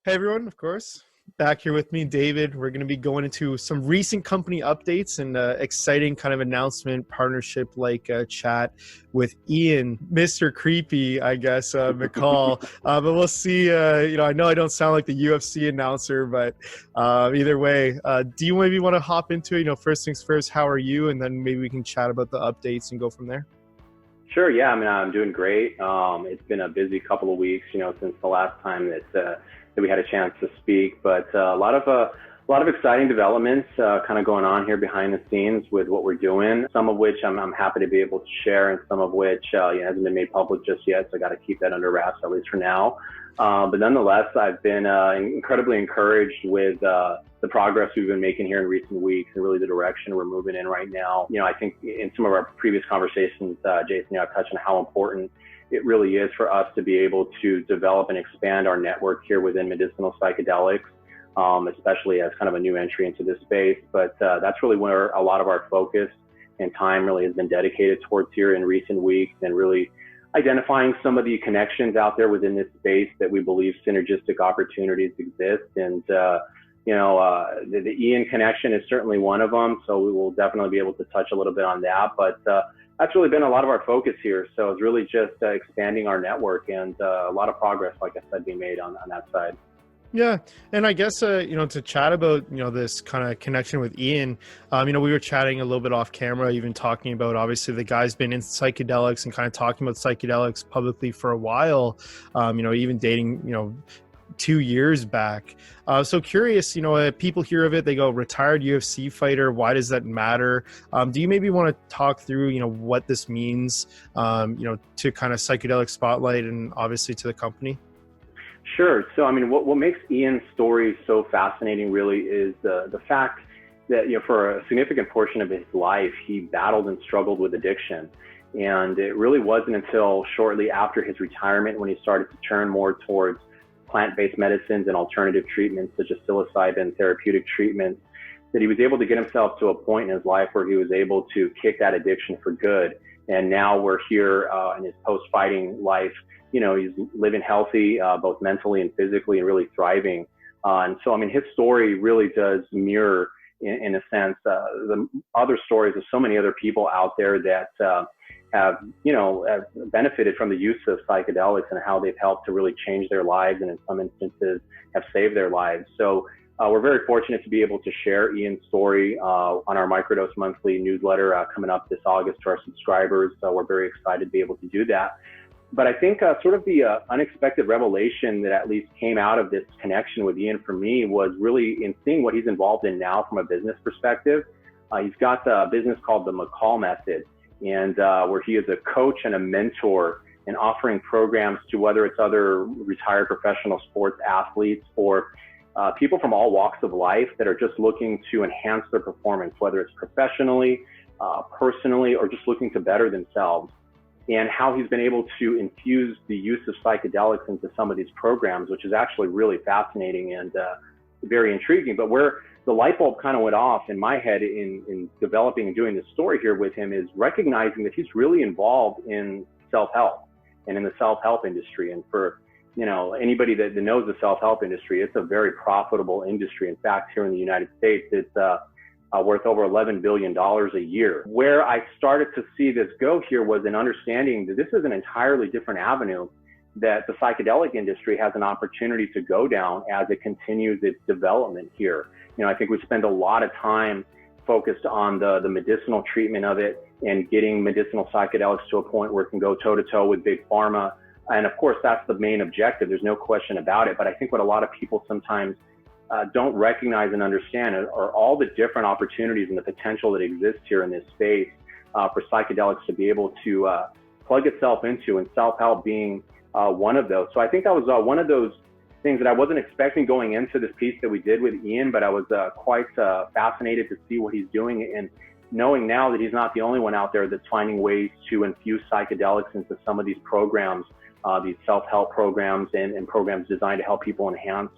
Hey everyone, of course, back here with me, David. We're going to be going into some recent company updates and exciting kind of announcement partnership like chat with Ian, Mr. Creepy, I guess, McCall. But we'll see. I know I don't sound like the UFC announcer, but either way, do you maybe want to hop into it? First things first, how are you? And then maybe we can chat about the updates and go from there. Sure. Yeah. I mean, I'm doing great. It's been a busy couple of weeks, since the last time that we had a chance to speak, but a lot of exciting developments kind of going on here behind the scenes with what we're doing. Some of which I'm happy to be able to share, and some of which hasn't been made public just yet. So I got to keep that under wraps at least for now. But nonetheless, I've been incredibly encouraged with the progress we've been making here in recent weeks, and really the direction we're moving in right now. I think in some of our previous conversations, Jason, I've touched on how important it really is for us to be able to develop and expand our network here within medicinal psychedelics, especially as kind of a new entry into this space. But that's really where a lot of our focus and time really has been dedicated towards here in recent weeks, and really identifying some of the connections out there within this space that we believe synergistic opportunities exist. And, the Ian connection is certainly one of them. So we will definitely be able to touch a little bit on that. But that's really been a lot of our focus here. So it's really just expanding our network, and a lot of progress, like I said, being made on that side. Yeah. And I guess, to chat about, this kind of connection with Ian, we were chatting a little bit off camera, even talking about, obviously the guy's been in psychedelics and kind of talking about psychedelics publicly for a while, even dating, 2 years back. So curious, people hear of it, they go, retired UFC fighter, why does that matter? Do you maybe want to talk through, what this means, to kind of psychedelic spotlight and obviously to the company? Sure. So, I mean, what makes Ian's story so fascinating really is the fact that, for a significant portion of his life, he battled and struggled with addiction. And it really wasn't until shortly after his retirement when he started to turn more towards plant-based medicines and alternative treatments such as psilocybin therapeutic treatments that he was able to get himself to a point in his life where he was able to kick that addiction for good. And now we're here in his post-fighting life. He's living healthy, both mentally and physically, and really thriving. And so, I mean, his story really does mirror, in a sense, the other stories of so many other people out there that have benefited from the use of psychedelics and how they've helped to really change their lives, and in some instances have saved their lives. So we're very fortunate to be able to share Ian's story on our Microdose Monthly newsletter coming up this August to our subscribers. So we're very excited to be able to do that. But I think sort of the unexpected revelation that at least came out of this connection with Ian for me was really in seeing what he's involved in now from a business perspective. He's got a business called the McCall Method, and where he is a coach and a mentor and offering programs to whether it's other retired professional sports athletes or people from all walks of life that are just looking to enhance their performance, whether it's professionally, personally, or just looking to better themselves. And how he's been able to infuse the use of psychedelics into some of these programs, which is actually really fascinating and very intriguing. But where the light bulb kind of went off in my head in developing and doing this story here with him is recognizing that he's really involved in self-help and in the self-help industry. And for anybody that knows the self-help industry, it's a very profitable industry. In fact, here in the United States, it's worth over $11 billion a year. Where I started to see this go here was in understanding that this is an entirely different avenue that the psychedelic industry has an opportunity to go down as it continues its development here. I think we spend a lot of time focused on the medicinal treatment of it and getting medicinal psychedelics to a point where it can go toe-to-toe with big pharma. And of course, that's the main objective. There's no question about it. But I think what a lot of people sometimes don't recognize and understand are all the different opportunities and the potential that exists here in this space for psychedelics to be able to plug itself into, and self-help being one of those. So I think that was one of those things that I wasn't expecting going into this piece that we did with Ian, but I was quite fascinated to see what he's doing, and knowing now that he's not the only one out there that's finding ways to infuse psychedelics into some of these programs, these self-help programs and programs designed to help people enhance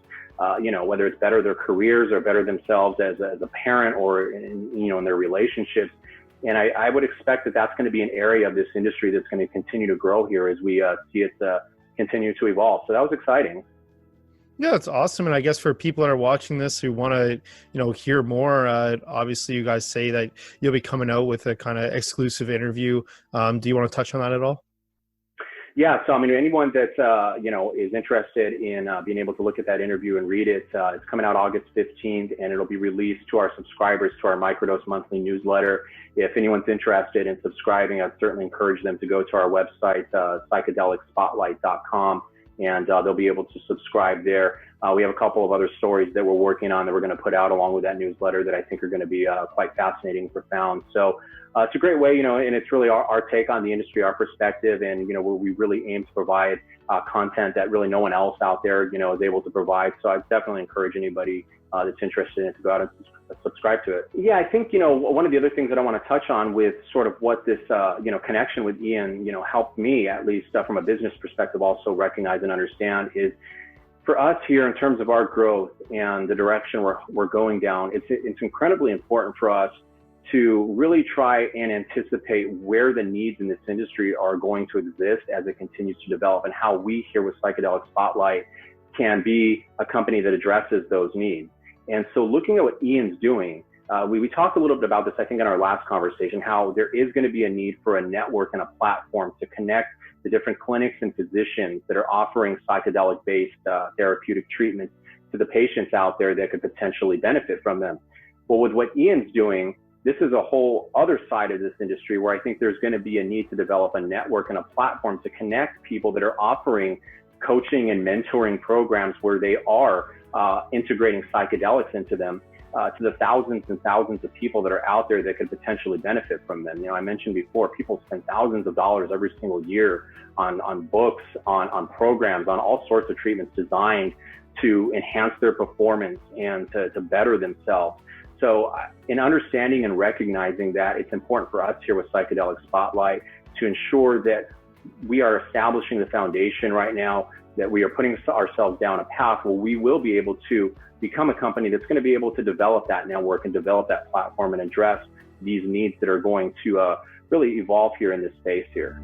whether it's better their careers or better themselves as a parent or in their relationships. And I would expect that that's going to be an area of this industry that's going to continue to grow here as we see it continue to evolve. So that was exciting. Yeah, it's awesome. And I guess for people that are watching this who want to, hear more, obviously you guys say that you'll be coming out with a kind of exclusive interview. Do you want to touch on that at all? Yeah, so I mean, anyone that is interested in being able to look at that interview and read it, it's coming out August 15th, and it'll be released to our subscribers to our Microdose monthly newsletter. If anyone's interested in subscribing, I'd certainly encourage them to go to our website, psychedelicspotlight.com, and they'll be able to subscribe there. We have a couple of other stories that we're working on that we're going to put out along with that newsletter that I think are going to be quite fascinating and profound. So it's a great way, and it's really our take on the industry, our perspective, and, where we really aim to provide content that really no one else out there, is able to provide. So I definitely encourage anybody that's interested in it to go out and subscribe to it. Yeah, I think, one of the other things that I want to touch on with sort of what this, connection with Ian, helped me, at least from a business perspective, also recognize and understand is for us here in terms of our growth and the direction we're going down, it's incredibly important for us to really try and anticipate where the needs in this industry are going to exist as it continues to develop, and how we here with Psychedelic Spotlight can be a company that addresses those needs. And so looking at what Ian's doing, we talked a little bit about this, I think, in our last conversation, how there is going to be a need for a network and a platform to connect the different clinics and physicians that are offering psychedelic-based therapeutic treatments to the patients out there that could potentially benefit from them. But with what Ian's doing, this is a whole other side of this industry where I think there's going to be a need to develop a network and a platform to connect people that are offering coaching and mentoring programs where they are integrating psychedelics into them, to the thousands and thousands of people that are out there that could potentially benefit from them. I mentioned before, people spend thousands of dollars every single year on books, on programs, on all sorts of treatments designed to enhance their performance and to better themselves. So in understanding and recognizing that, it's important for us here with Psychedelic Spotlight to ensure that we are establishing the foundation right now, that we are putting ourselves down a path where we will be able to become a company that's going to be able to develop that network and develop that platform and address these needs that are going to really evolve here in this space here.